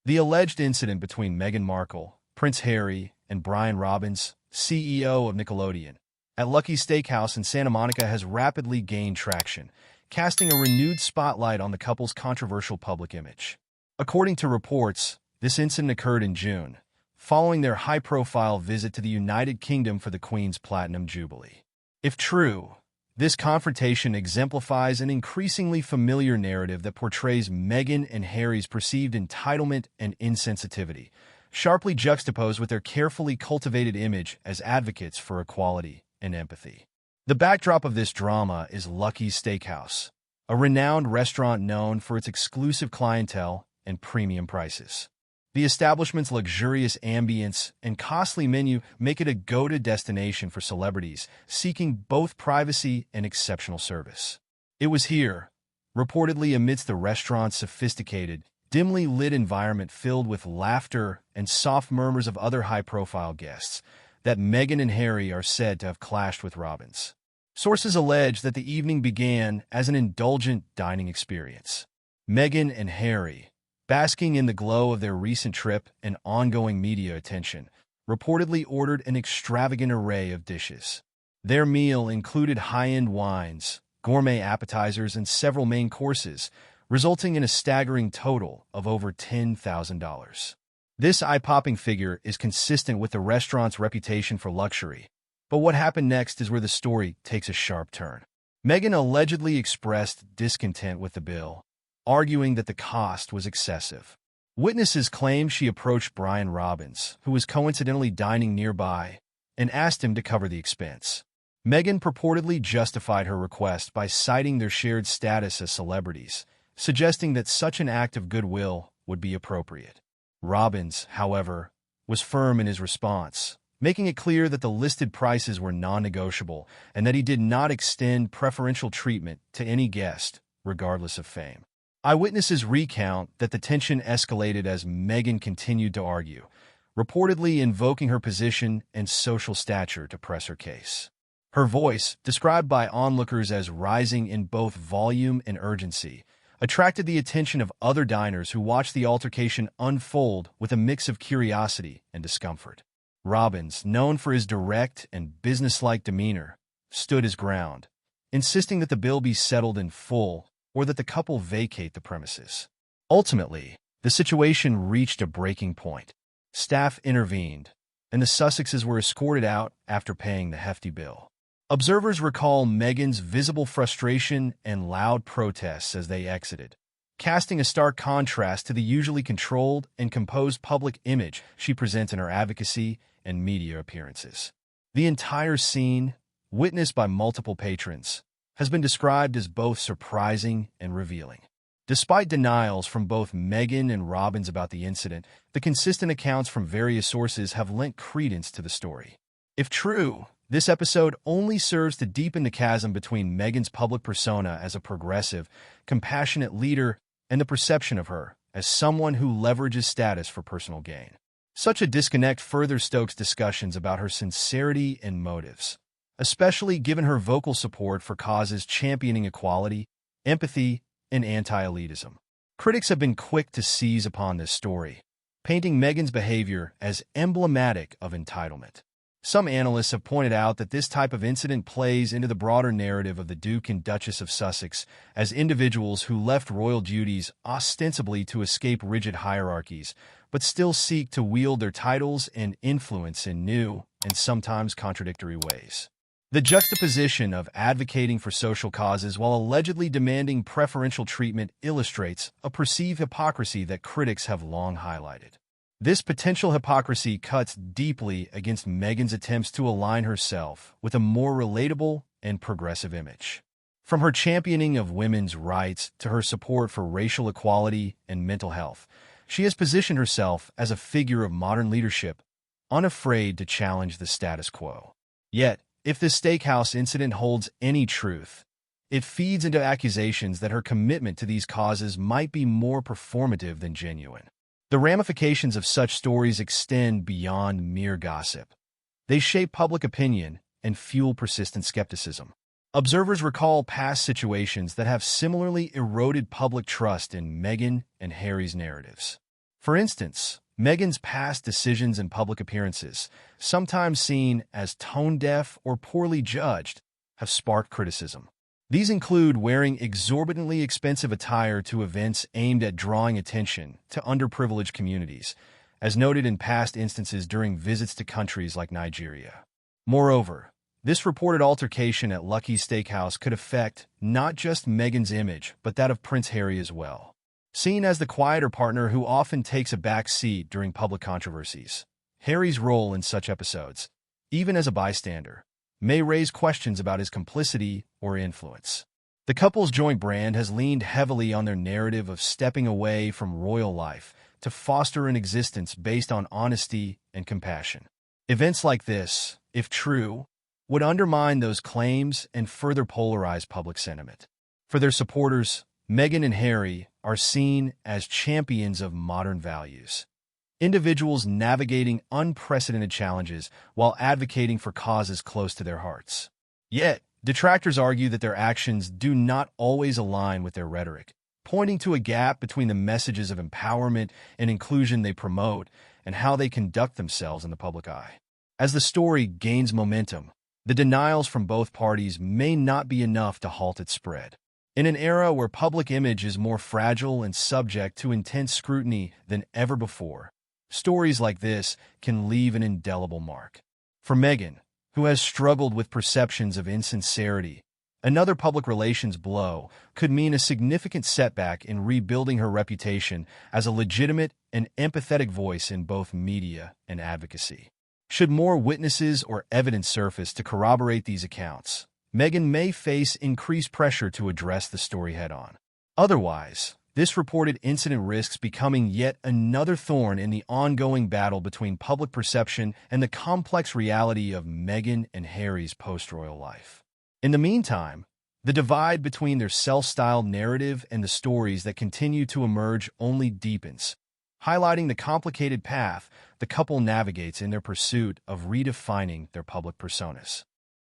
The alleged incident between Meghan Markle, Prince Harry, and Brian Robbins, CEO of Nickelodeon, at Lucky's Steakhouse in Santa Monica has rapidly gained traction, casting a renewed spotlight on the couple's controversial public image. According to reports, this incident occurred in June, following their high-profile visit to the United Kingdom for the Queen's Platinum Jubilee. If true, this confrontation exemplifies an increasingly familiar narrative that portrays Meghan and Harry's perceived entitlement and insensitivity, sharply juxtaposed with their carefully cultivated image as advocates for equality and empathy. The backdrop of this drama is Lucky's Steakhouse, a renowned restaurant known for its exclusive clientele and premium prices. The establishment's luxurious ambience and costly menu make it a go-to destination for celebrities seeking both privacy and exceptional service. It was here, reportedly amidst the restaurant's sophisticated, dimly lit environment filled with laughter and soft murmurs of other high-profile guests, that Meghan and Harry are said to have clashed with Robbins. Sources allege that the evening began as an indulgent dining experience. Meghan and Harry, basking in the glow of their recent trip and ongoing media attention, reportedly ordered an extravagant array of dishes. Their meal included high-end wines, gourmet appetizers, and several main courses, resulting in a staggering total of over $10,000. This eye-popping figure is consistent with the restaurant's reputation for luxury, but what happened next is where the story takes a sharp turn. Meghan allegedly expressed discontent with the bill, arguing that the cost was excessive. Witnesses claim she approached Brian Robbins, who was coincidentally dining nearby, and asked him to cover the expense. Meghan purportedly justified her request by citing their shared status as celebrities, suggesting that such an act of goodwill would be appropriate. Robbins, however, was firm in his response, making it clear that the listed prices were non-negotiable and that he did not extend preferential treatment to any guest, regardless of fame. Eyewitnesses recount that the tension escalated as Meghan continued to argue, reportedly invoking her position and social stature to press her case. Her voice, described by onlookers as rising in both volume and urgency, attracted the attention of other diners who watched the altercation unfold with a mix of curiosity and discomfort. Robbins, known for his direct and businesslike demeanor, stood his ground, insisting that the bill be settled in full or that the couple vacate the premises. Ultimately, the situation reached a breaking point. Staff intervened, and the Sussexes were escorted out after paying the hefty bill. Observers recall Meghan's visible frustration and loud protests as they exited, casting a stark contrast to the usually controlled and composed public image she presents in her advocacy and media appearances. The entire scene, witnessed by multiple patrons, has been described as both surprising and revealing. Despite denials from both Meghan and Robbins about the incident, the consistent accounts from various sources have lent credence to the story. If true, this episode only serves to deepen the chasm between Meghan's public persona as a progressive, compassionate leader and the perception of her as someone who leverages status for personal gain. Such a disconnect further stokes discussions about her sincerity and motives, especially given her vocal support for causes championing equality, empathy, and anti-elitism. Critics have been quick to seize upon this story, painting Meghan's behavior as emblematic of entitlement. Some analysts have pointed out that this type of incident plays into the broader narrative of the Duke and Duchess of Sussex as individuals who left royal duties ostensibly to escape rigid hierarchies, but still seek to wield their titles and influence in new and sometimes contradictory ways. The juxtaposition of advocating for social causes while allegedly demanding preferential treatment illustrates a perceived hypocrisy that critics have long highlighted. This potential hypocrisy cuts deeply against Meghan's attempts to align herself with a more relatable and progressive image. From her championing of women's rights to her support for racial equality and mental health, she has positioned herself as a figure of modern leadership, unafraid to challenge the status quo. Yet, if this steakhouse incident holds any truth, it feeds into accusations that her commitment to these causes might be more performative than genuine. The ramifications of such stories extend beyond mere gossip. They shape public opinion and fuel persistent skepticism. Observers recall past situations that have similarly eroded public trust in Meghan and Harry's narratives. For instance, Meghan's past decisions and public appearances, sometimes seen as tone-deaf or poorly judged, have sparked criticism. These include wearing exorbitantly expensive attire to events aimed at drawing attention to underprivileged communities, as noted in past instances during visits to countries like Nigeria. Moreover, this reported altercation at Lucky's Steakhouse could affect not just Meghan's image, but that of Prince Harry as well. Seen as the quieter partner who often takes a back seat during public controversies, Harry's role in such episodes, even as a bystander, may raise questions about his complicity or influence. The couple's joint brand has leaned heavily on their narrative of stepping away from royal life to foster an existence based on honesty and compassion. Events like this, if true, would undermine those claims and further polarize public sentiment. For their supporters, Meghan and Harry are seen as champions of modern values, individuals navigating unprecedented challenges while advocating for causes close to their hearts. Yet, detractors argue that their actions do not always align with their rhetoric, pointing to a gap between the messages of empowerment and inclusion they promote and how they conduct themselves in the public eye. As the story gains momentum, the denials from both parties may not be enough to halt its spread. In an era where public image is more fragile and subject to intense scrutiny than ever before, stories like this can leave an indelible mark. For Meghan, who has struggled with perceptions of insincerity, another public relations blow could mean a significant setback in rebuilding her reputation as a legitimate and empathetic voice in both media and advocacy. Should more witnesses or evidence surface to corroborate these accounts, Meghan may face increased pressure to address the story head-on. Otherwise, this reported incident risks becoming yet another thorn in the ongoing battle between public perception and the complex reality of Meghan and Harry's post-royal life. In the meantime, the divide between their self-styled narrative and the stories that continue to emerge only deepens, highlighting the complicated path the couple navigates in their pursuit of redefining their public personas.